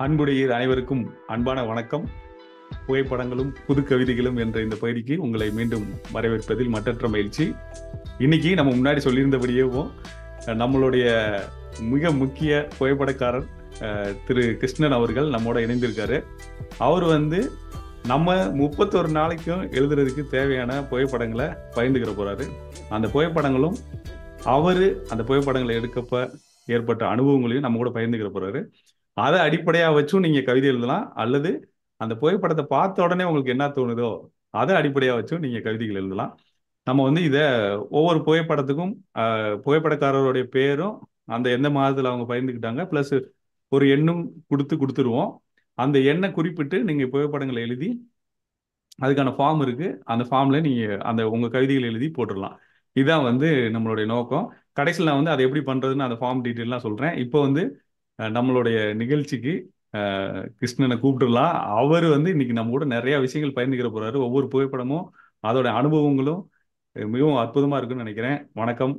அன்புடைய அனைவருக்கும் அன்பான வணக்கம். புகைப்படங்களும் புது கவிதைகளும் என்ற இந்த பகுதிக்கு உங்களை மீண்டும் வரவேற்பதில் மற்றற்ற மகிழ்ச்சி. இன்னைக்கு நம்ம முன்னாடி சொல்லியிருந்தபடியே நம்மளுடைய மிக முக்கிய புகைப்படக்காரர் திரு கிருஷ்ணன் அவர்கள் நம்மோட இணைந்திருக்காரு. அவர் நம்ம 31 நாளைக்கும் எழுதுறதுக்கு தேவையான புகைப்படங்களை பகிர்ந்துக்கிற போறாரு. அந்த புகைப்படங்களும் அந்த புகைப்படங்களை எடுக்கப்ப ஏற்பட்ட அனுபவங்களையும் நம்ம கூட பகிர்ந்துக்கிற போறாரு. அதை அடிப்படையா வச்சும் நீங்க கவிதை எழுதலாம், அல்லது அந்த புகைப்படத்தை பார்த்த உடனே உங்களுக்கு என்ன தோணுதோ அதை அடிப்படையா வச்சும் நீங்க கவிதைகள் எழுதலாம். நம்ம இதை ஒவ்வொரு புகைப்படத்துக்கும் புகைப்படக்காரருடைய பேரும் அந்த எந்த மாதத்துல அவங்க பகிர்ந்துக்கிட்டாங்க பிளஸ் ஒரு எண்ணும் கொடுத்துருவோம். அந்த எண்ணை குறிப்பிட்டு நீங்க புகைப்படங்களை எழுதி அதுக்கான ஃபார்ம் இருக்கு. அந்த ஃபார்ம்ல நீங்க அந்த உங்க கவிதைகள் எழுதி போட்டுடலாம். இதுதான் நம்மளுடைய நோக்கம். கடைசியில் நான் அதை எப்படி பண்றதுன்னு அந்த ஃபார்ம் டீட்டெயிலாம் சொல்றேன். இப்போ நம்மளுடைய நிகழ்ச்சிக்கு கிருஷ்ணனை கூப்பிட்டுலாம். அவர் இன்னைக்கு நம்ம கூட நிறைய விஷயங்கள் பகிர்ந்துக்கிற போறாரு. ஒவ்வொரு புகைப்படமும் அதோட அனுபவங்களும் மிகவும் அற்புதமா இருக்குன்னு நினைக்கிறேன். வணக்கம்,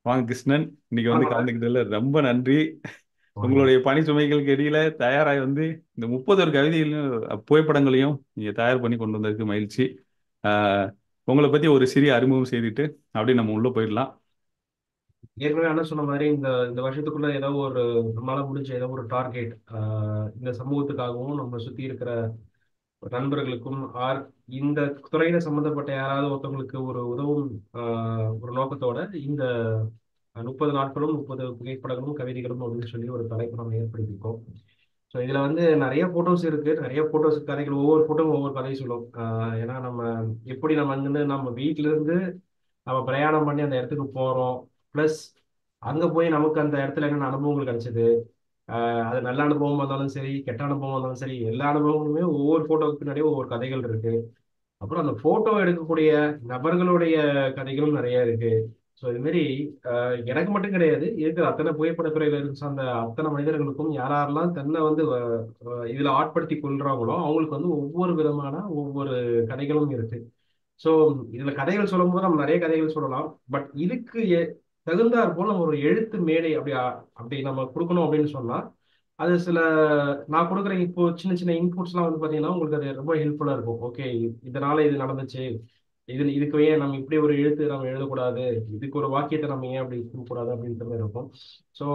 வாங்க கிருஷ்ணன். இன்னைக்கு கலந்துக்கிட்டதுல ரொம்ப நன்றி. உங்களுடைய பணி சுமைகளுக்கு இடையில தயாராகி இந்த 31 கவிதைகளையும் புகைப்படங்களையும் நீங்க தயார் பண்ணி கொண்டு வந்ததுக்கு மகிழ்ச்சி. உங்களை பத்தி ஒரு சிறிய அறிமுகம் செய்துட்டு அப்படியே நம்ம உள்ள போயிடலாம். ஏற்கனவே என்ன சொன்ன மாதிரி இந்த இந்த வருஷத்துக்குள்ள ஏதோ ஒரு நம்மளால முடிஞ்ச ஏதோ ஒரு டார்கெட் இந்த சமூகத்துக்காகவும் நம்ம சுத்தி இருக்கிற நண்பர்களுக்கும் இந்த துறையில சம்பந்தப்பட்ட யாராவது ஒருத்தவங்களுக்கு ஒரு உதவும் ஒரு நோக்கத்தோட இந்த 30 நாட்களும் 30 புகைப்படங்களும் கவிதைகளும் அப்படின்னு சொல்லி ஒரு தலைப்பு நம்ம ஏற்படுத்தியிருக்கோம். ஸோ இதுல நிறைய போட்டோஸ் இருக்கு, நிறைய போட்டோஸ் கதைகள், ஒவ்வொரு போட்டோவும் ஒவ்வொரு கதையும் சொல்லும். ஏன்னா நம்ம எப்படி நம்ம வீட்டுல இருந்து நம்ம பிரயாணம் பண்ணி அந்த இடத்துக்கு போறோம், பிளஸ் அங்க போய் நமக்கு அந்த இடத்துல என்னென்ன அனுபவங்கள் கிடைச்சது, அது நல்ல அனுபவம் வந்தாலும் சரி, கெட்ட அனுபவம் வந்தாலும் சரி, எல்லா அனுபவங்களுமே ஒவ்வொரு போட்டோவுக்கு பின்னாடியே ஒவ்வொரு கதைகள் இருக்கு. அப்புறம் அந்த போட்டோ எடுக்கக்கூடிய நபர்களுடைய கதைகளும் நிறைய இருக்கு. ஸோ இது மாதிரி எனக்கு மட்டும் கிடையாது, இருக்கிற அத்தனை புகைப்படத்துறையில சார்ந்த அத்தனை மனிதர்களுக்கும் யாரெல்லாம் தன்னை இதுல ஆட்படுத்தி கொள்றாங்களோ அவங்களுக்கு ஒவ்வொரு விதமான ஒவ்வொரு கதைகளும் இருக்கு. ஸோ இதுல கதைகள் சொல்லும் போது நம்ம நிறைய கதைகள் சொல்லலாம். பட் இதுக்கு தகுந்தாற் போல் நம்ம ஒரு எழுத்து மேடை அப்படி நம்ம கொடுக்கணும் அப்படின்னு சொன்னா அது நான் கொடுக்குற இப்போ சின்ன சின்ன இன்புட்ஸ்லாம் பாத்தீங்கன்னா உங்களுக்கு அது ரொம்ப ஹெல்ப்ஃபுல்லா இருக்கும். ஓகே, இதனால இது நடந்துச்சு, இதுக்கு ஏன் நம்ம இப்படி ஒரு எழுத்து நம்ம எழுதக்கூடாது, இதுக்கு ஒரு வாக்கியத்தை நம்ம ஏன் அப்படி இருக்கக்கூடாது அப்படின்ற மாதிரி இருக்கும். ஸோ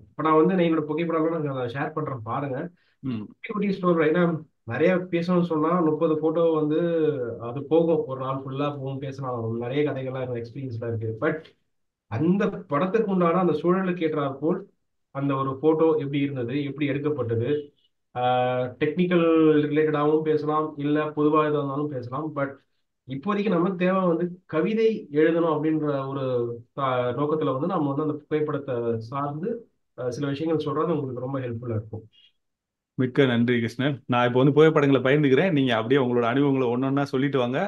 இப்போ நான் என்னோட புகைப்படம் நான் ஷேர் பண்றேன் பாருங்க. குட்டி ஸ்டோரி. ஏன்னா நிறைய பேசணும்னு சொன்னா 30 போட்டோ அது போகும், ஒரு நாள் ஃபுல்லா போகும் பேசலாம். நிறைய கதைகள்லாம் எக்ஸ்பீரியன்ஸ்லாம் இருக்கு. பட் அந்த படத்துக்கு உண்டான அந்த சூழலுக்கு ஏற்றாற் போல் அந்த ஒரு போட்டோ எப்படி இருந்தது, எப்படி எடுக்கப்பட்டது, டெக்னிக்கல் ரிலேட்டடாகவும் பேசலாம், இல்ல பொதுவாக எதாக இருந்தாலும் பேசலாம். பட் இப்போதைக்கு நமக்கு தேவை கவிதை எழுதணும் அப்படின்ற ஒரு நோக்கத்துல நம்ம அந்த புகைப்படத்தை சார்ந்து சில விஷயங்கள் சொல்றது உங்களுக்கு ரொம்ப ஹெல்ப்ஃபுல்லா இருக்கும். மிக்க நன்றி கிருஷ்ணன். நான் இப்போ புகைப்படங்களை பகிர்ந்துக்கிறேன். நீங்க அப்படியே உங்களோட அனுபவங்களை ஒன்னொன்னா சொல்லிட்டு வாங்க.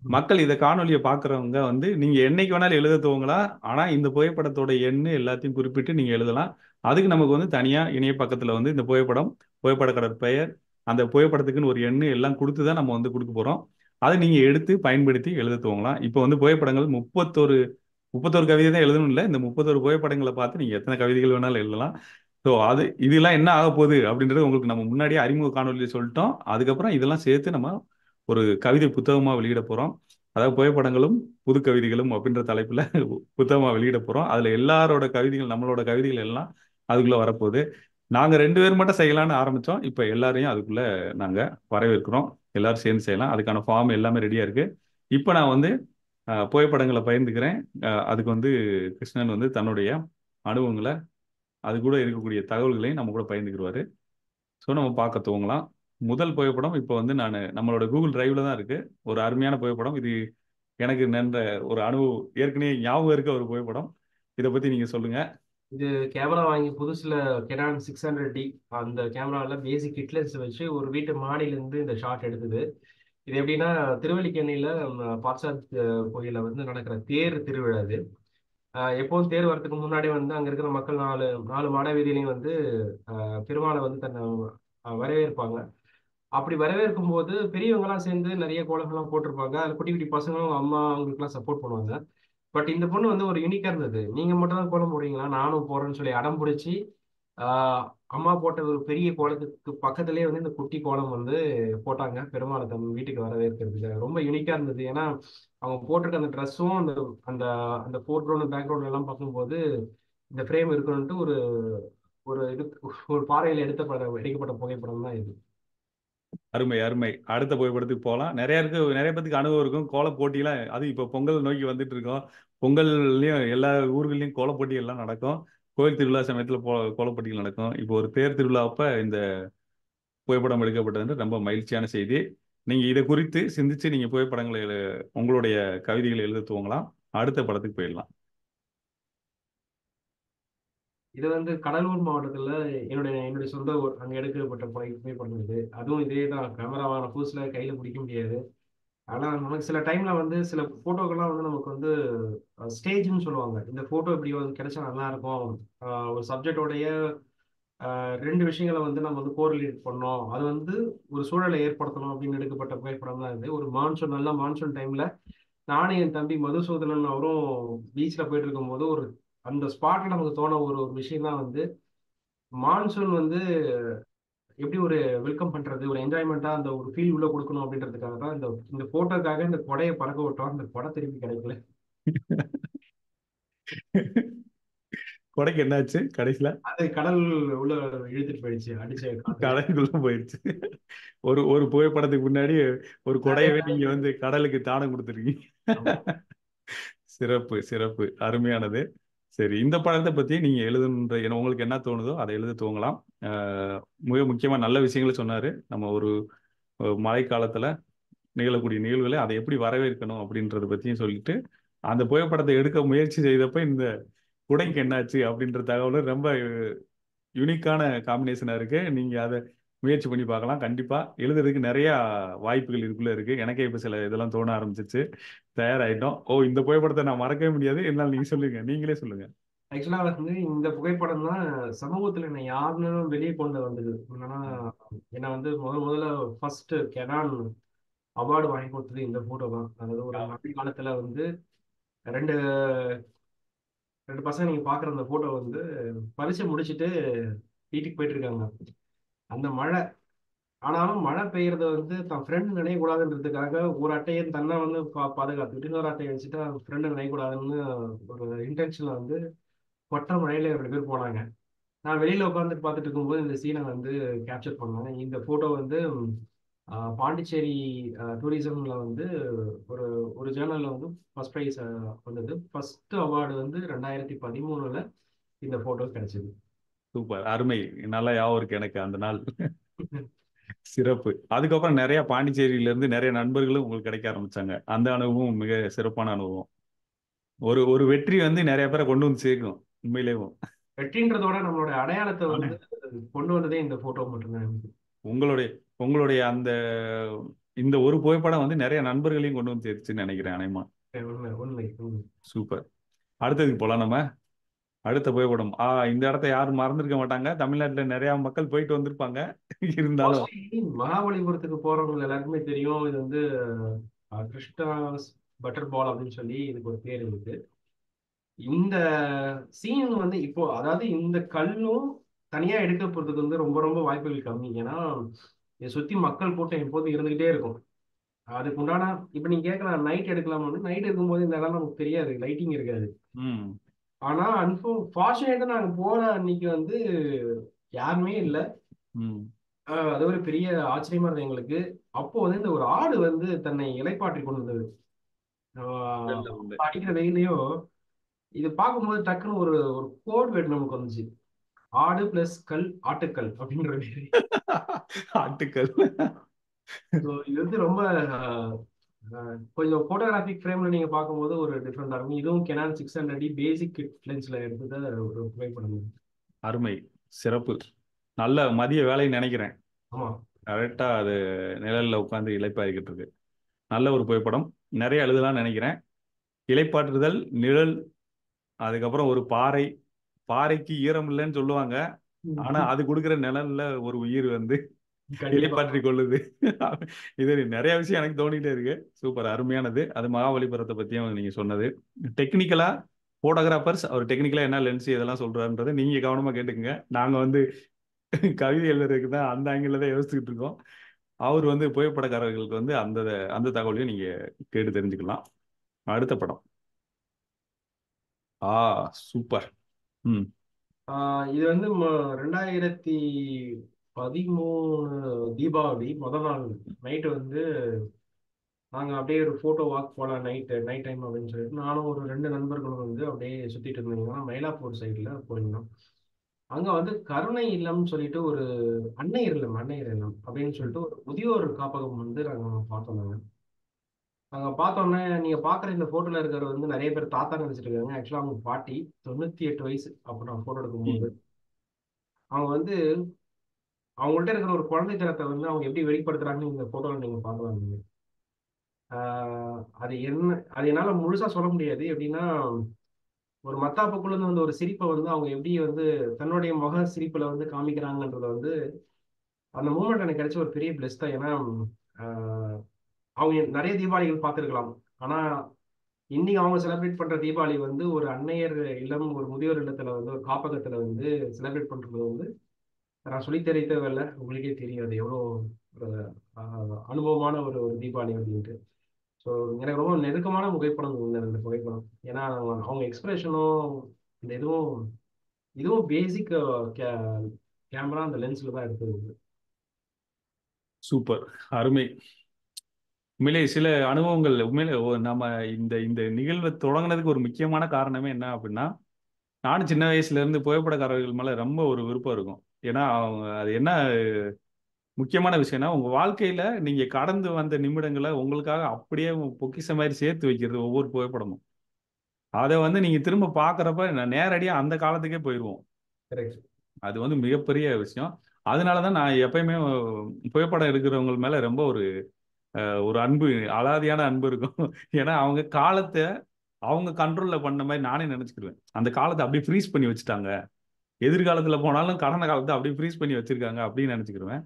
மக்கள் இதை காணொலியை பாக்குறவங்க நீங்க என்னைக்கு வேணாலும் எழுத துவங்கலாம். ஆனா இந்த புகைப்படத்தோட எண்ணு எல்லாத்தையும் குறிப்பிட்டு நீங்க எழுதலாம். அதுக்கு நமக்கு தனியா இணைய பக்கத்துல இந்த புகைப்படக்காரர் பெயர், அந்த புகைப்படத்துக்குன்னு ஒரு எண்ணு எல்லாம் கொடுத்துதான் நம்ம கொடுக்க போறோம். அதை நீங்க எடுத்து பயன்படுத்தி எழுத துவங்கலாம். இப்போ புகைப்படங்கள் 31 கவிதை தான் எழுதணும் இல்லை, இந்த 31 புகைப்படங்களை பார்த்து நீங்க எத்தனை கவிதைகள் வேணாலும் எழுதலாம். ஸோ இதெல்லாம் என்ன ஆக போகுது அப்படின்றது உங்களுக்கு நம்ம முன்னாடியே அறிமுக காணொலியில் சொல்லிட்டோம். அதுக்கப்புறம் இதெல்லாம் சேர்த்து நம்ம ஒரு கவிதை புத்தகமா வெளியிட போறோம். அதாவது புகைப்படங்களும் புது கவிதைகளும் அப்படின்ற தலைப்புல புத்தகமா வெளியிட போறோம். அதுல எல்லாரோட கவிதைகள், நம்மளோட கவிதைகள் எல்லாம் அதுக்குள்ள வரப்போகுது. நாங்க 2 பேர் மட்டும் செய்யலாம்னு ஆரம்பிச்சோம். இப்ப எல்லாரையும் அதுக்குள்ள நாங்க வரவேற்கிறோம். எல்லாரும் சேர்ந்து செய்யலாம். அதுக்கான ஃபார்ம் எல்லாமே ரெடியா இருக்கு. இப்ப நான் புகைப்படங்களை பகிர்ந்துக்கிறேன். அதுக்கு கிருஷ்ணன் தன்னுடைய அனுபவங்களை, அது கூட இருக்கக்கூடிய தகவல்களையும் நம்ம கூட பகிர்ந்துக்கிடுவாரு. ஸோ நம்ம பார்க்க துவங்கலாம். முதல் புகைப்படம் இப்போ நம்மளோட கூகுள் டிரைவ்ல தான் இருக்கு. ஒரு அருமையான புகைப்படம். இது எனக்கு நன்ற ஒரு அனுபவம், ஏற்கனவே ஞாபகம் இருக்க ஒரு புகைப்படம். இதை பத்தி நீங்க சொல்லுங்க. இது கேமரா வாங்கி புதுசுல கெனான் 600D அந்த கேமராவில் பேசிக் கிட் லென்ஸ் வச்சு ஒரு வீட்டு மாடியிலேருந்து இந்த ஷாட் எடுத்தது. இது எப்படின்னா திருவல்லிக்கேணியில பாட்சாத் கோயிலில் நடக்கிற தேர் திருவிழா. இது எப்போதும் தேர் வரதுக்கு முன்னாடி அங்கே இருக்கிற மக்கள் நாலு மாட வீதியிலையும் பெருமாளை தன்னை வரவேற்பாங்க. அப்படி வரவேற்கும் போது பெரியவங்கலாம் சேர்ந்து நிறைய கோலங்கள்லாம் போட்டிருப்பாங்க. அதில் குட்டி குட்டி பசங்களும் அம்மா அவங்களுக்குலாம் சப்போர்ட் பண்ணுவாங்க. பட் இந்த பொண்ணு ஒரு யூனிக்கா இருந்தது. நீங்க மட்டும் தான் கோலம் போடுவீங்களா, நானும் போறேன்னு சொல்லி அடம் பிடிச்சி ஆஹ் அம்மா போட்ட ஒரு பெரிய கோலத்துக்கு பக்கத்துலேயே வந்து இந்த குட்டி கோலம் வந்து போட்டாங்க பெருமாளை தம் வீட்டுக்கு வரவேற்கிறதுக்கு. ரொம்ப யூனிக்கா இருந்தது. ஏன்னா அவங்க போட்டிருக்க அந்த ட்ரெஸ்ஸும் அந்த அந்த அந்த ஃபோர்க்ரவுண்ட் பேக்ரவுண்ட் எல்லாம் பார்க்கும்போது இந்த ஃப்ரேம் இருக்கணும்ட்டு ஒரு ஒரு இது ஒரு பாறையில் எடுக்கப்பட்ட புகைப்படம் தான் இது. அருமை அருமை. அடுத்த புகைப்படத்துக்கு போகலாம். நிறைய பேருக்கு அனுபவம் இருக்கும். கோல போட்டியெல்லாம் அது இப்போ பொங்கல் நோக்கி வந்துட்டு இருக்கோம். பொங்கல்லையும் எல்லா ஊர்கள்லையும் கோல போட்டி எல்லாம் நடக்கும். கோயில் திருவிழா சமயத்தில் கோல போட்டிகள் நடக்கும். இப்போ ஒரு தேர் திருவிழா அப்ப இந்த புகைப்படம் எடுக்கப்பட்டது ரொம்ப மகிழ்ச்சியான செய்தி. நீங்க இதை குறித்து சிந்திச்சு நீங்க புகைப்படங்களை உங்களுடைய கவிதைகளை எழுத துவங்கலாம். அடுத்த படத்துக்கு போயிடலாம். இது வந்து கடலூர் மாவட்டத்துல என்னுடைய சொந்த ஊர். அங்க எடுக்கப்பட்ட புகைப்படம் இது. அதுவும் இதே தான், கேமராவான புதுசுல கையில பிடிக்க முடியாது. ஆனா நமக்கு சில டைம்ல வந்து சில போட்டோக்கெல்லாம் வந்து நமக்கு வந்து ஸ்டேஜ்னு சொல்லுவாங்க. இந்த போட்டோ இப்படி வந்து கிடைச்சா நல்லா இருக்கும். ஒரு சப்ஜெக்டோடைய ரெண்டு விஷயங்களை வந்து நம்ம வந்து கோரிலேட் பண்ணோம், அது வந்து ஒரு சூழலை ஏற்படுத்தணும் அப்படின்னு எடுக்கப்பட்ட புகைப்படம் தான் இது. ஒரு மான்சூன், நல்ல மான்சூன் டைம்ல நானும் என் தம்பி மதுசூதனன் அவரும் பீச்ல போயிட்டு இருக்கும்போது ஒரு அந்த ஸ்பாட்ல நமக்கு தோண ஒரு விஷயம் தான் வந்து மான்சூன் வந்து எப்படி ஒரு வெல்கம் பண்றது, ஒரு என்ஜாய்மெண்டா அந்த ஒரு ஃபீல் உள்ள கொடுக்கணும் அப்படின்றதுக்காக தான் இந்த இந்த போட்டோக்காக இந்த கொடையை பறக்க விட்டோம். அந்த கொடை திருப்பி கிடைக்கல. கொடைக்கு என்னாச்சு கடைசியில? அது கடல் உள்ள இழுத்துட்டு போயிடுச்சு அடிச்ச காத்துல. கடலுக்குள்ள போயிடுச்சு. ஒரு ஒரு புகைப்படத்துக்கு முன்னாடி ஒரு நிறைய கொடையவே நீங்க நாள். வந்து கடலுக்கு தானம் கொடுத்துருக்கீங்க. ஆமா. சிறப்பு சிறப்பு, அருமையானது. சரி, இந்த படத்தை பத்தி நீங்க எழுதுன்ற உங்களுக்கு என்ன தோணுதோ அதை எழுத துவங்கலாம். மிக முக்கியமா நல்ல விஷயங்களை சொன்னாரு. நம்ம ஒரு மழை காலத்துல நிகழக்கூடிய நிகழ்வுகளை அதை எப்படி வரவேற்கணும் அப்படின்றத பத்தியும் சொல்லிட்டு, அந்த புகைப்படத்தை எடுக்க முயற்சி செய்தப்ப இந்த குடைக்கு என்னாச்சு அப்படின்ற தகவலும் ரொம்ப யூனிக்கான காம்பினேஷனா இருக்கு. நீங்க அதை முயற்சி பண்ணி பார்க்கலாம். கண்டிப்பா எழுதுறதுக்கு நிறைய வாய்ப்புகள் இதுக்குள்ள இருக்கு. எனக்கே இப்ப சில இதெல்லாம் தோண ஆரம்பிச்சிச்சு. தயாராயிட்டோம். ஓ, இந்த புகைப்படத்தை நான் மறக்கவே முடியாது. என்னால் நீங்க சொல்லுங்க, நீங்களே சொல்லுங்க. ஆக்சுவலா வந்து இந்த புகைப்படம் தான் சமூகத்துல என்னை யாருன்னு வெளியே கொண்டு வந்தது. என்னன்னா, என்னை வந்து முதல்ல ஃபர்ஸ்ட் கெனான் அவார்டு வாங்கி கொடுத்தது இந்த போட்டோ தான். அதாவது ஒரு மழை காலத்துல வந்து ரெண்டு ரெண்டு பசங்க நீங்க பாக்குற அந்த போட்டோ வந்து பரீட்சை முடிச்சுட்டு வீட்டுக்கு போயிட்டு இருக்காங்க. அந்த மழை, ஆனாலும் மழை பெய்யறத வந்து தன் ஃப்ரெண்ட் நினையக்கூடாதுன்றதுக்காக ஒரு அட்டையை தன்னை வந்து பாதுகாத்துக்கிட்டு இன்னொரு அட்டையை வச்சுட்டு அவன் ஃப்ரெண்டு நினையக்கூடாதுன்னு ஒரு இன்டென்ஷன்ல வந்து கொற்ற மழையில ரெண்டு பேர் போனாங்க. நான் வெளியில உட்காந்துட்டு பார்த்துட்டு இருக்கும்போது இந்த சீனை வந்து கேப்சர் பண்ணேன். இந்த போட்டோ வந்து பாண்டிச்சேரி டூரிசம்ல வந்து ஒரு ஒரு ஜேர்னல்ல வந்து ஃபர்ஸ்ட் ப்ரைஸ் வந்தது. ஃபர்ஸ்ட் அவார்டு வந்து 2013ல இந்த போட்டோ கிடைச்சது. சூப்பர், அருமை. நல்லா ஞாபகம் இருக்கு எனக்கு அந்த நாள். சிறப்பு. அதுக்கப்புறம் நிறைய பாண்டிச்சேரியில இருந்து நிறைய நண்பர்களும் உங்களுக்கு கிடைக்க ஆரம்பிச்சாங்க. அந்த அனுபவம் மிக சிறப்பான அனுபவம். ஒரு ஒரு வெற்றி வந்து நிறைய பேரை கொண்டு வந்து சேர்க்கும் உண்மையிலேயும். வெற்றின்றதோட நம்மளோட அடையாளத்தை ஆனா வந்து கொண்டு வந்ததே இந்த போட்டோ மட்டும்தான். உங்களுடைய உங்களுடைய அந்த இந்த ஒரு புகைப்படம் வந்து நிறைய நண்பர்களையும் கொண்டு வந்து சேர்த்துச்சுன்னு நினைக்கிறேன் அனைமா. உண்மை உண்மை உண்மை. சூப்பர். அடுத்ததுக்கு போலாம் நம்ம. அடுத்த புகைப்படம். இந்த இடத்த யாரும் மறந்துருக்க மாட்டாங்க. தமிழ்நாட்டுல நிறைய மக்கள் போயிட்டு வந்திருப்பாங்க. இருந்தாலும் மோஸ்ட்லி மகாபலிபுரத்துக்கு போறவங்க எல்லாருக்குமே தெரியும். இது வந்து கிருஷ்ணாஸ் பட்டர் பால் அப்படின்னு சொல்லி இதுக்கு ஒரு பேர் இருக்கு. இந்த சீன் வந்து இப்போ அதாவது இந்த கல்லும் தனியா எடுக்க போறதுக்கு வந்து ரொம்ப ரொம்ப வாய்ப்புகள் கம்மி. ஏன்னா இதை சுத்தி மக்கள் கூட்டம் எப்போதும் இருந்துகிட்டே இருக்கும். அதுக்கு உண்டான இப்ப நீங்க கேட்கலாம் நைட் எடுக்கலாம்னு. நைட் இருக்கும்போது இந்த இடம் நமக்கு தெரியாது, லைட்டிங் இருக்காது. ம் ஆனா ஃபார்ச்சுனேட்டா நாங்க போற அன்னைக்கு வந்து யாருமே இல்லை. ம் அது ஒரு பெரிய ஆச்சரியமா இருந்தது எங்களுக்கு. அப்போ வந்து இந்த ஒரு ஆடு வந்து தன்னை இளைப்பாற்றி கொண்டு வந்தது. நல்ல உண்டு. அடிக்கிற வெயிலையும் இது பார்க்கும்போது டக்குன்னு ஒரு ஒரு கோட் வேர்டு நமக்கு வந்துச்சு. ஆடு பிளஸ் கல், ஆட்டுக்கல் அப்படின்ற மாதிரி. ஆட்டுக்கள். ஸோ இது வந்து ரொம்ப ஆஹ், கொஞ்சம் போட்டோகிராஃபிக் ஃப்ரேம்ல நீங்க பார்க்கும்போது ஒரு டிஃப்ரெண்டா இருக்கும். இதுவும் கெனான் 600D பேசிக் லென்ஸ்ல எடுத்தத ஒரு புகைப்படம். அருமை, சிறப்பு. நல்ல மதிய வேலைன்னு நினைக்கிறேன். ஆமா. கரெக்டா அது நிழல்ல உட்காந்து இளைப்பாறிக்கிட்டு இருக்கு. நல்ல ஒரு புகைப்படம். நிறைய எழுதலாம்னு நினைக்கிறேன். இளைப்பாற்றுதல், நிழல், அதுக்கப்புறம் ஒரு பாறை. பாறைக்கு ஈரம் இல்லைன்னு சொல்லுவாங்க. ஆனா அது கொடுக்குற நிழல்ல ஒரு உயிர் வந்து கண்டிப்பா. இளைப்பாற்றி கொள்ளுது. இது நிறைய விஷயம் எனக்கு தோணிட்டே இருக்கு. சூப்பர், அருமையானது. அது மகாபலிபுரத்தை பத்தியும் நீங்க சொன்னது. டெக்னிக்கலா போட்டோகிராஃபர்ஸ் அவர் டெக்னிக்கலா என்ன லென்ஸ் இதெல்லாம் சொல்றாருன்றதை நீங்க கவனமா கேட்டுக்கங்க. நாங்க வந்து கவிதை எழுதுறதுக்கு தான் அந்த ஆங்கிள் தான் யோசிச்சுட்டு இருக்கோம். அவர் வந்து புகைப்படக்காரர்களுக்கு வந்து அந்த அந்த தகவலையும் நீங்க கேட்டு தெரிஞ்சுக்கலாம். அடுத்த படம். ஆ, சூப்பர். ம். இது வந்து 2013 தீபாவளி முதல் நாள் நைட்டு வந்து நாங்கள் அப்படியே ஒரு ஃபோட்டோ வாக் போகலாம் நைட் டைம் அப்படின்னு சொல்லிட்டு நானும் ஒரு 2 நண்பர்களும் வந்து அப்படியே சுற்றிட்டு இருந்தீங்கன்னா மயிலாப்பூர் சைடில் போயிருந்தோம். அங்கே வந்து கருணை இல்லம்னு சொல்லிட்டு ஒரு அன்னையர் இல்லம் அப்படின்னு சொல்லிட்டு ஒரு முதியோர் காப்பகம் வந்து நாங்கள் பார்த்தோம். நாங்கள் பார்த்தோன்னே நீங்கள் பார்க்குற இந்த ஃபோட்டோவில் இருக்கிற வந்து நிறைய பேர் தாத்தா நினச்சிட்டு இருக்காங்க. ஆக்சுவலாக அவங்க பாட்டி 98 வயசு அப்போ நான் ஃபோட்டோ எடுக்கும்போது. அவங்க வந்து அவங்கள்ட்ட இருக்கிற ஒரு குழந்தைத்தனத்தை வந்து அவங்க எப்படி வெளிப்படுத்துறாங்கன்னு இந்த ஃபோட்டோவில் நீங்கள் பார்க்கலாம். நீங்க அது என்னால் முழுசாக சொல்ல முடியாது. எப்படின்னா ஒரு மத்தாப்புக்குள்ள இருந்து வந்து ஒரு சிரிப்பை வந்து அவங்க எப்படி வந்து தன்னுடைய முக சிரிப்புல வந்து காமிக்கிறாங்கன்றத வந்து அந்த மூமெண்ட் எனக்கு கிடைச்ச ஒரு பெரிய பிளஸ் தான். ஏன்னா ஆஹ் அவங்க நிறைய தீபாவளிகள் பார்த்துருக்கலாம். ஆனா இன்னைக்கு அவங்க செலிப்ரேட் பண்ற தீபாவளி வந்து ஒரு அன்னையர் இல்லம், ஒரு முதியோர் இல்லத்துல வந்து ஒரு காப்பகத்துல வந்து செலிப்ரேட் பண்றது வந்து நான் சொல்லி தெரிய தேவையில்ல, உங்களுக்கே தெரியும் அது எவ்வளோ ஒரு அனுபவமான ஒரு தீபாவளி அப்படின்ட்டு. ஸோ எனக்கு ரொம்ப நெருக்கமான புகைப்படம் இந்த புகைப்படம். ஏன்னா அவங்க எக்ஸ்பிரஷனும் இந்த இதுவும் பேசிக் கேமரா அந்த லென்ஸ்ல தான் எடுத்தது. சூப்பர், அருமை. உண்மையிலே சில அனுபவங்கள் உண்மையிலே நம்ம இந்த இந்த நிகழ்வை தொடங்கினதுக்கு ஒரு முக்கியமான காரணமே என்ன அப்படின்னா, நானும் சின்ன வயசுல இருந்து புகைப்படக்காரர்கள் மேல ரொம்ப ஒரு விருப்பம் இருக்கும். ஏன்னா அவங்க அது என்ன முக்கியமான விஷயம்னா, உங்க வாழ்க்கையில நீங்க கடந்து வந்த நிமிடங்களை உங்களுக்காக அப்படியே பொக்கிஷ மாதிரி சேர்த்து வைக்கிறது ஒவ்வொரு புகைப்படமும். அதை வந்து நீங்க திரும்ப பார்க்கறப்ப நேரடியா அந்த காலத்துக்கே போயிடுவோம். கரெக்ட். அது வந்து மிகப்பெரிய விஷயம். அதனாலதான் நான் எப்பயுமே புகைப்படம் எடுக்கிறவங்க மேல ரொம்ப ஒரு ஒரு அன்பு, அலாதியான அன்பு இருக்கும். ஏன்னா அவங்க காலத்தை அவங்க கண்ட்ரோல்ல பண்ண மாதிரி நானே நினைச்சுக்கிடுவேன். அந்த காலத்தை அப்படியே ஃப்ரீஸ் பண்ணி வச்சுட்டாங்க, எதிர்காலத்துல போனாலும் கடந்த காலத்தை அப்படியே ஃப்ரீஸ் பண்ணி வச்சிருக்காங்க அப்படின்னு நினைச்சுக்கிடுவேன்.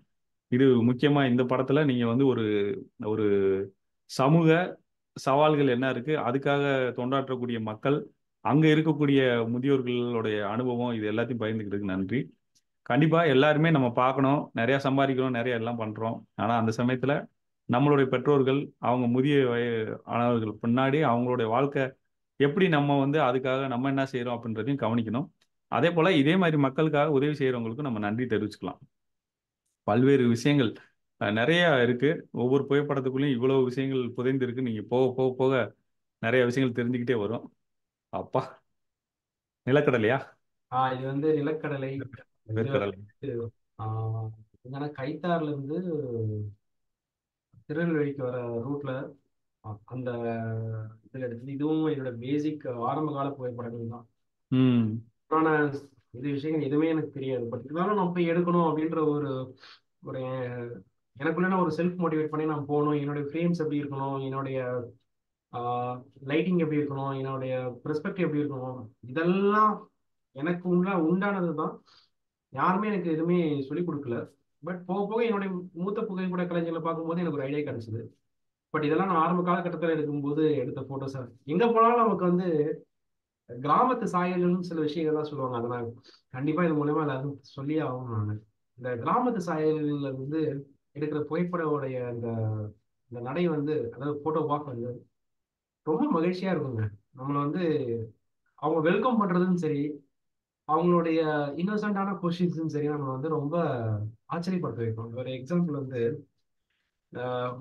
இது முக்கியமா இந்த படத்துல நீங்க வந்து ஒரு ஒரு சமூக சவால்கள் என்ன இருக்கு, அதுக்காக தொண்டாற்றக்கூடிய மக்கள், அங்க இருக்கக்கூடிய முதியோர்களுடைய அனுபவம், இது எல்லாத்தையும் பகிர்ந்துக்கிறதுக்கு நன்றி. கண்டிப்பா எல்லாருமே நம்ம பார்க்கணும். நிறைய சம்பாதிக்கிறோம், நிறைய எல்லாம் பண்றோம். ஆனா அந்த சமயத்துல நம்மளுடைய பெற்றோர்கள், அவங்க முதிய ஆனவர்கள் பின்னாடி அவங்களுடைய வாழ்க்கை எப்படி, நம்ம வந்து அதுக்காக நம்ம என்ன செய்யறோம் அப்படின்றதையும் கவனிக்கணும். அதே போல இதே மாதிரி மக்களுக்காக உதவி செய்யறவங்களுக்கும் நம்ம நன்றி தெரிவிச்சுக்கலாம். பல்வேறு விஷயங்கள் நிறைய இருக்கு. ஒவ்வொரு புகைப்படத்துக்குள்ளேயும் இவ்வளவு விஷயங்கள் புதைந்து இருக்கு. நீங்க போக போக போக நிறைய விஷயங்கள் தெரிஞ்சுக்கிட்டே வரும். அப்பா, நிலக்கடலையா? இது வந்து நிலக்கடலை. இது வேர்க்கடலை. வந்து என்னன்னா கைத்தாறுல இருந்து திருநெல்வேலிக்கு வர ரூட்ல அந்த இதுல எடுத்தது. இதுவும் என்னோட பேசிக் ஆரம்ப கால புகைப்படங்கள் தான். ம். ஆனா இது விஷயங்கள் எதுவுமே எனக்கு தெரியாது. பட் இருந்தாலும் நம்ம போய் எடுக்கணும் அப்படின்ற ஒரு ஒரு எனக்குள்ள நான் ஒரு செல்ஃப் மோட்டிவேட் பண்ணி நான் போகணும். என்னுடைய ஃப்ரேம்ஸ் எப்படி இருக்கணும், என்னுடைய லைட்டிங் எப்படி இருக்கணும், என்னுடைய பெர்ஸ்பெக்டிவ் எப்படி இருக்கணும், இதெல்லாம் எனக்கு உண்டானது தான். யாருமே எனக்கு எதுவுமே சொல்லிக் கொடுக்கல. பட் போக போக என்னுடைய மூத்த புகைப்பட கலைஞர்களை பார்க்கும்போது எனக்கு ஒரு ஐடியா கிடைச்சது. பட் இதெல்லாம் நான் ஆரம்ப காலகட்டத்தில் எடுக்கும்போது எடுத்த போட்டோஸ். எங்க போனாலும் நமக்கு வந்து கிராமத்து சாயல்கள்னு சில விஷயங்கள்லாம் சொல்லுவாங்க. அதை நான் கண்டிப்பா இது மூலமா எல்லாரும் சொல்லி ஆகணும். நான் இந்த கிராமத்து சாயல்கள்ல வந்து எடுக்கிற புகைப்படோடைய அந்த இந்த நடை வந்து, அதாவது போட்டோ வாக் வந்து ரொம்ப மகிழ்ச்சியா இருக்குங்க. நம்மளை வந்து அவங்க வெல்கம் பண்றதும் சரி, அவங்களுடைய இன்னோசென்டான கொஷின்ஸும் சரி, நம்மளை வந்து ரொம்ப ஆச்சரியப்படுத்த வைக்கும். ஒரு எக்ஸாம்பிள் வந்து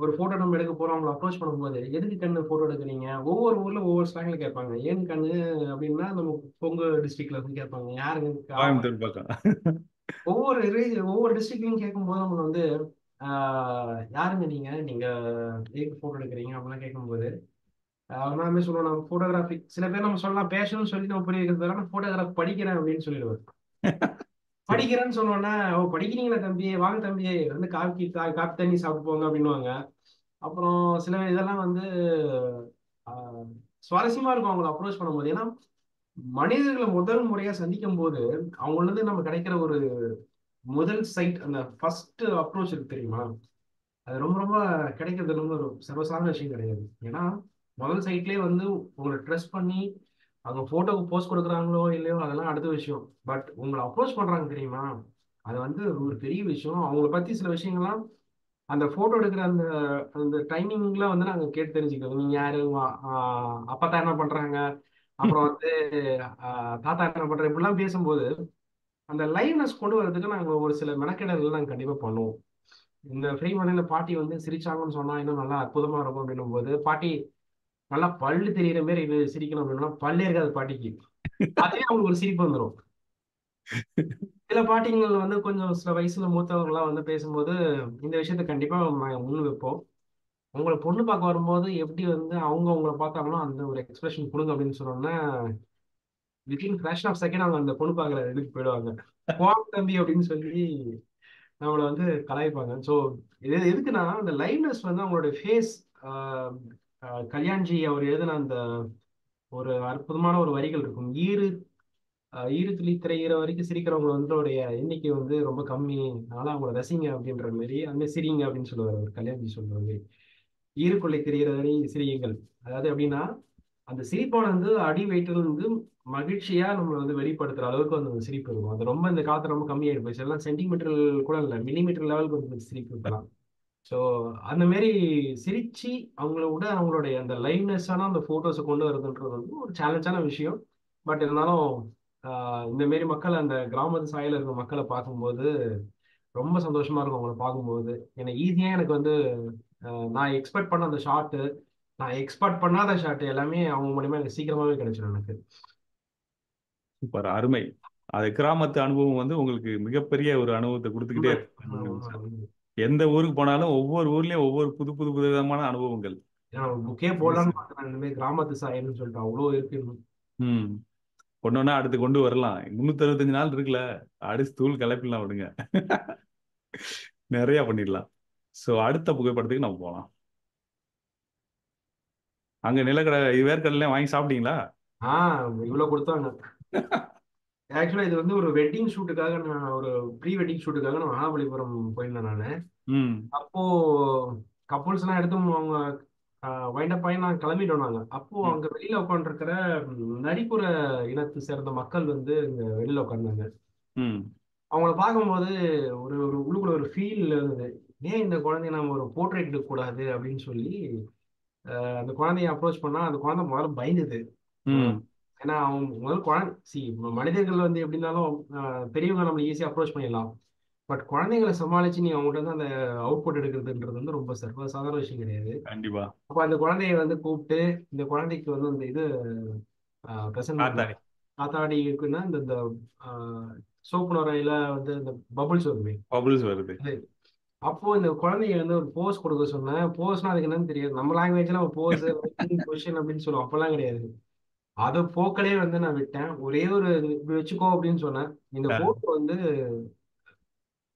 ஒரு போட்டோ நம்ம எடுக்க போறோம், அவங்களை அப்ரோச் பண்ணும்போது எதுக்கு கண்ணு போட்டோ எடுக்கிறீங்க, ஒவ்வொரு ஊர்ல ஒவ்வொரு ஸ்லாங்ல கேட்பாங்க. ஏன் கண்ணு அப்படின்னா நம்ம கொங்கு டிஸ்ட்ரிக்ட்ல இருந்து கேட்பாங்க. யாருங்க கோயம்புத்தூர் பக்கம். ஒவ்வொரு டிஸ்ட்ரிக்ட்லையும் கேட்கும்போது நம்ம வந்து யாருங்க நீங்க நீங்க எதுக்கு போட்டோ எடுக்கிறீங்க அப்படிலாம் கேட்கும்போது நாமே சொல்லுவோம் நம்ம போட்டோகிராஃபி. சில பேர் நம்ம சொல்லலாம் பேஷன் சொல்லி நம்ம புரிய வைக்கிறதுனால நான் போட்டோகிராஃப் படிக்கிறேன் அப்படின்னு சொல்லிடுவேன். சரி. படிக்கிறேன்னு சொன்னோன்னா, ஓ படிக்கிறீங்களா தம்பி, வாங்க தம்பி வந்து காப்பி தண்ணி சாப்பிட்டு போங்க அப்படின்னுவாங்க. அப்புறம் சில இதெல்லாம் வந்து ஆஹ், சுவாரஸ்யமா இருக்கும் அவங்களை அப்ரோச் பண்ணும்போது. ஏன்னா மனிதர்களை முதல் முறையா சந்திக்கும் போது அவங்கள இருந்து நம்ம கிடைக்கிற ஒரு முதல் சைட், அந்த ஃபர்ஸ்ட் அப்ரோச் இருக்கு தெரியுமா, அது ரொம்ப ரொம்ப கிடைக்கிறது ரொம்ப ஒரு சர்வசாதாரண விஷயம் கிடையாது. ஏன்னா முதல் சைட்லயே வந்து உங்களை ட்ரெஸ் பண்ணி அவங்க போட்டோக்கு போஸ்ட் கொடுக்குறாங்களோ இல்லையோ அதெல்லாம் அடுத்த விஷயம். பட் உங்களை அப்ரோச் பண்றாங்க தெரியுமா, அது வந்து ஒரு பெரிய விஷயம். அவங்கள பத்தி சில விஷயங்கள்லாம் அந்த போட்டோ எடுக்கிற அந்த அந்த டைமிங்ல வந்து நாங்க கேட்டு தெரிஞ்சுக்கிறோம். நீங்க யாரு, உங்க அப்பத்தா என்ன பண்றாங்க, அப்புறம் வந்து தாத்தா என்ன பண்றாங்க, இப்படிலாம் பேசும்போது அந்த லைவ்னஸ் கொண்டு வரதுக்கு நாங்க ஒரு சில மெனக்கெடல்கள் நாங்க கண்டிப்பா பண்ணுவோம். இந்த ஃப்ரீ மணில பாட்டி வந்து சிரிச்சாங்கன்னு சொன்னா இன்னும் நல்லா அற்புதமா இருக்கும் அப்படின்னும் போது, பாட்டி நல்லா பல்லு தெரியிற மாதிரி இது சிரிக்கணும் அப்படின்னா பல்லே இருக்காது பாட்டிக்கு, அதே அவங்களுக்கு ஒரு சிரிப்பு வந்துடும். சில பாட்டிங்கள் வந்து கொஞ்சம் சில வயசுல மூத்தவங்கலாம் வந்து பேசும்போது இந்த விஷயத்த கண்டிப்பா நாங்க முன் வைப்போம். உங்களை பொண்ணு பார்க்க வரும்போது எப்படி வந்து அவங்க உங்களை பார்த்தாங்களோ அந்த ஒரு எக்ஸ்பிரஷன் கொடுங்க அப்படின்னு சொன்னோம்னா, வித்தின் ஃபிராக்ஷன் ஆஃப் செகண்ட் அவங்க அந்த பொண்ணு பார்க்குற இதுக்கு போயிடுவாங்க. போங்க தம்பி அப்படின்னு சொல்லி நம்மளை வந்து கலாய்ப்பாங்க. ஸோ இது எதுக்குன்னா அந்த லைவ்னஸ் வந்து அவங்களோட ஃபேஸ். கல்யாண்ஜி அவர் எழுதின அந்த ஒரு அற்புதமான ஒரு வரிகள் இருக்கும். ஈரு துளி திரையிற வரைக்கும் சிரிக்கிறவங்க வந்து எண்ணிக்கை வந்து ரொம்ப கம்மி, அதனால அவங்கள ரசிங்க அப்படின்ற மாதிரி, அந்த மாதிரி சிரிங்க அப்படின்னு சொல்லுவார் அவர், கல்யாண்ஜி சொல்ற மாதிரி. ஈருக்குள்ளே திரியிற வரை சிரியுங்கள். அதாவது எப்படின்னா அந்த சிரிப்பான வந்து அடி வயிற்றுல இருந்து மகிழ்ச்சியா நம்ம வந்து வெளிப்படுத்துற அளவுக்கு வந்து சிரிப்பு இருக்கும். அது ரொம்ப இந்த காலத்துல ரொம்ப கம்மியாயிட்டு போச்சு. எல்லாம் சென்டிமீட்டர் கூட இல்லை, மில்லிமீட்டர் லெவலுக்கு வந்து சிரிப்பு இருக்கலாம். ஸோ அந்த மாதிரி சிரிச்சு அவங்கள விட அவங்களுடைய அந்த லைவ்னஸான அந்த போட்டோஸை கொண்டு வரதுன்றது வந்து ஒரு சேலஞ்சான விஷயம். பட் இருந்தாலும் இந்த மாரி மக்கள் அந்த கிராமத்து சாயல இருக்க மக்களை பார்க்கும்போது ரொம்ப சந்தோஷமா இருக்கும். அவங்கள பார்க்கும்போது எனக்கு ஈஸியா எனக்கு வந்து நான் எக்ஸ்பெக்ட் பண்ண அந்த ஷாட்டு, நான் எக்ஸ்பெக்ட் பண்ணாத ஷாட் எல்லாமே அவங்க மூலியமா எனக்கு சீக்கிரமாவே கிடைச்சிடும் எனக்கு. சூப்பர், அருமை. அது கிராமத்து அனுபவம் வந்து உங்களுக்கு மிகப்பெரிய ஒரு அனுபவத்தை கொடுத்துக்கிட்டே உண்மை. இருக்கு சார். உண்மை. எந்த ஊருக்கு போனாலும் ஒவ்வொரு ஊர்லயும் ஒவ்வொரு புது புது புது விதமான அனுபவங்கள். ஏன்னா புக்கே சரி போடலான்னு சார். பார்த்தேன், இந்த மாதிரி கிராமத்து சாயல்னு சொல்லிட்டு அவ்வளோ இருக்கு. ம். ஒன்னொன்னா அடுத்து கொண்டு வரலாம். 365 நாள் இருக்குல்ல, அடிச்சு தூள் கிளப்பிடலாம் விடுங்க. நிறைய பண்ணிடலாம். ஸோ அடுத்த புகைப்படத்துக்கு நம்ம போகலாம். அங்க நிலக்கடை வேர்க்கடலாம் வாங்கி சாப்பிட்டீங்களா? இவ்வளவு கொடுத்தாங்க. ஆக்சுவலா இது வந்து ஒரு வெட்டிங் ஷூட்டுக்காக, நான் ஒரு ப்ரீ வெட்டிங் ஷூட்டுக்காக நான் மகாபலிபுரம் போயிருந்தேன் நானு. ம். அப்போ கப்புள்ஸ் எல்லாம் எடுத்து அவங்க வைண்டப் ஆகி நான் கிளம்பிட்டோம் நாங்க. அப்போ ம். அங்க வெளியில உட்காந்துருக்கிற நரிக்குற இனத்தை சேர்ந்த மக்கள் வந்து இங்க வெளியில உட்கார்ந்தாங்க. ம். அவங்கள பார்க்கும்போது ஒரு ஒரு உள்ளுக்குள்ள ஒரு ஃபீல் இருந்தது. ஏன் இந்த குழந்தைய நம்ம ஒரு போர்ட்ரேட் எடுக்க கூடாது அப்படின்னு சொல்லி அந்த குழந்தைய அப்ரோச் பண்ணா அந்த குழந்தை முதல்ல பயந்துது. ம். ஏன்னா அவங்க முதல் குழந்தை மனிதர்கள் வந்து எப்படி இருந்தாலும் பெரியவங்க நம்ம ஈஸியா அப்ரோச் பண்ணிடலாம். பட் குழந்தைங்களை சமாளிச்சு நீ அவங்ககிட்ட வந்து அந்த அவுட்புட் எடுக்கிறதுன்றது வந்து ரொம்ப சர்வசாதாரண விஷயம் கிடையாது. கண்டிப்பா. அப்ப அந்த குழந்தைய வந்து கூப்பிட்டு இந்த குழந்தைக்கு வந்து அந்த இது பிரசன்ட் பண்ணலாம். காத்தாடி. காத்தாடி இருக்குன்னா இந்த இந்த சோப்பு நுரையில வந்து இந்த பபுள்ஸ் வருமே பபுள்ஸ் வருது. அது. அப்போ இந்த குழந்தைய வந்து ஒரு போஸ் கொடுக்க சொன்னேன். போஸ்னா அதுக்கு என்னன்னு தெரியாது. நம்ம லாங்குவேஜ்ல நம்ம போஸ் கொஸ்டின் அப்படின்னு சொல்லுவோம், அப்பெல்லாம் கிடையாது. அது போக்களே வந்து நான் விட்டேன். ஒரே ஒரு இப்படி வச்சுக்கோ அப்படின்னு சொன்னேன். இந்த போட்டோ வந்து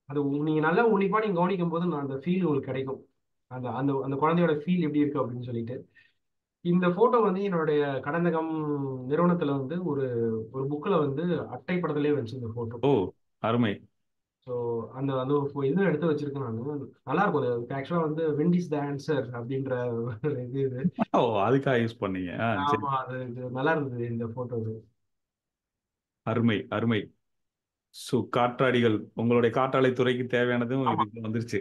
அது நீங்க நல்லா உன்னிப்பா நீங்க கவனிக்கும் போது நான் அந்த ஃபீல் உங்களுக்கு கிடைக்கும். அந்த அந்த அந்த குழந்தையோட ஃபீல் எப்படி இருக்கு அப்படின்னு சொல்லிட்டு இந்த போட்டோ வந்து என்னுடைய கடந்தகம் நிறுவனத்துல வந்து ஒரு ஒரு புக்ல வந்து அட்டை படத்திலே வச்சு இந்த போட்டோ. ஓ, அருமை. ஸோ அந்த அந்த ஒரு இது எடுத்து வச்சிருக்கேன் நான். நல்லா இருக்கும். அது ஆக்சுவலா வந்து விண்டிஸ் த ஆன்சர் அப்படின்ற ஒரு இது. ஓ, அதுக்காக யூஸ் பண்ணீங்க. சரி. ஆமா, அது இது நல்லா இருந்தது இந்த போட்டோ. அருமை, அருமை. ஸோ காற்றாடிகள், உங்களுடைய காற்றாலை துறைக்கு தேவையானதும் ஆமா. இது வந்துருச்சு.